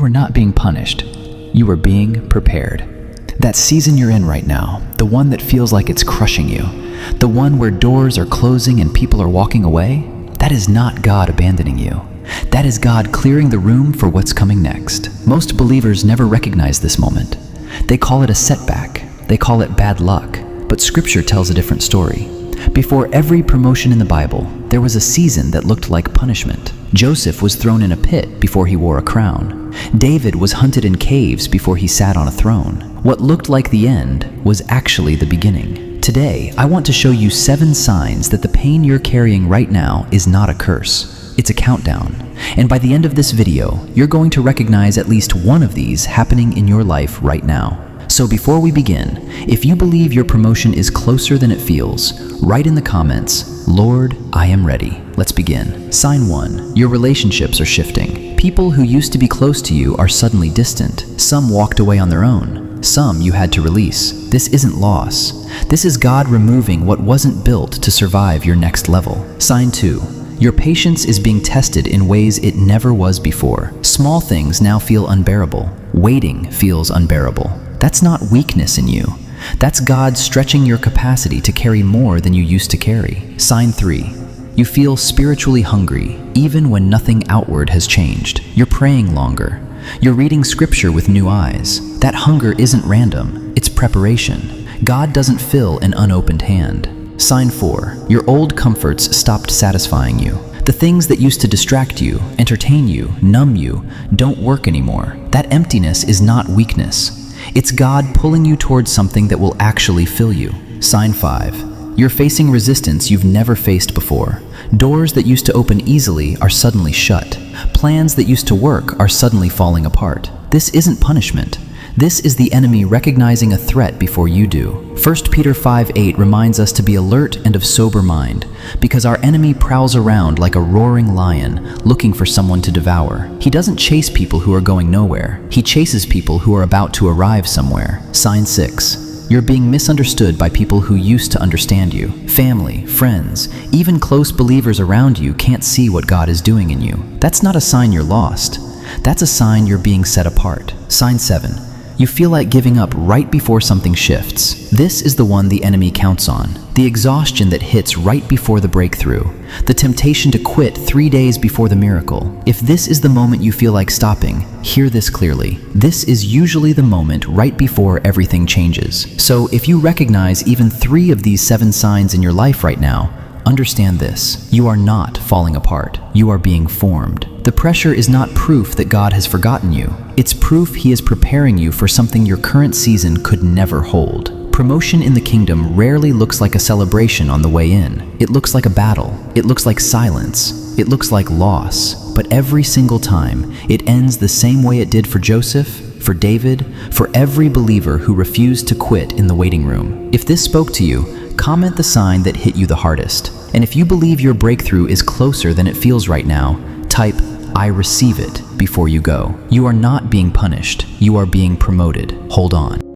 You are not being punished. You are being prepared. That season you're in right now, the one that feels like it's crushing you, the one where doors are closing and people are walking away, that is not God abandoning you. That is God clearing the room for what's coming next. Most believers never recognize this moment. They call it a setback. They call it bad luck. But Scripture tells a different story. Before every promotion in the Bible, there was a season that looked like punishment. Joseph was thrown in a pit before he wore a crown. David was hunted in caves before he sat on a throne. What looked like the end was actually the beginning. Today, I want to show you 7 signs that the pain you're carrying right now is not a curse. It's a countdown. And by the end of this video, you're going to recognize at least one of these happening in your life right now. So before we begin, if you believe your promotion is closer than it feels, write in the comments, "Lord, I am ready." Let's begin. Sign 1. Your relationships are shifting. People who used to be close to you are suddenly distant. Some walked away on their own. Some you had to release. This isn't loss. This is God removing what wasn't built to survive your next level. Sign 2. Your patience is being tested in ways it never was before. Small things now feel unbearable. Waiting feels unbearable. That's not weakness in you. That's God stretching your capacity to carry more than you used to carry. Sign 3. You feel spiritually hungry, even when nothing outward has changed. You're praying longer. You're reading Scripture with new eyes. That hunger isn't random, it's preparation. God doesn't fill an unopened hand. Sign 4. Your old comforts stopped satisfying you. The things that used to distract you, entertain you, numb you, don't work anymore. That emptiness is not weakness. It's God pulling you towards something that will actually fill you. Sign 5. You're facing resistance you've never faced before. Doors that used to open easily are suddenly shut. Plans that used to work are suddenly falling apart. This isn't punishment. This is the enemy recognizing a threat before you do. 1 Peter 5:8 reminds us to be alert and of sober mind, because our enemy prowls around like a roaring lion, looking for someone to devour. He doesn't chase people who are going nowhere. He chases people who are about to arrive somewhere. Sign 6. You're being misunderstood by people who used to understand you. Family, friends, even close believers around you can't see what God is doing in you. That's not a sign you're lost. That's a sign you're being set apart. Sign 7. You feel like giving up right before something shifts. This is the one the enemy counts on. The exhaustion that hits right before the breakthrough. The temptation to quit 3 days before the miracle. If this is the moment you feel like stopping, hear this clearly. This is usually the moment right before everything changes. So if you recognize even 3 of these 7 signs in your life right now, understand this: you are not falling apart. You are being formed. The pressure is not proof that God has forgotten you. It's proof He is preparing you for something your current season could never hold. Promotion in the kingdom rarely looks like a celebration on the way in. It looks like a battle. It looks like silence. It looks like loss. But every single time, it ends the same way it did for Joseph, for David, for every believer who refused to quit in the waiting room. If this spoke to you, comment the sign that hit you the hardest. And if you believe your breakthrough is closer than it feels right now, type "I receive it" before you go. You are not being punished. You are being promoted. Hold on.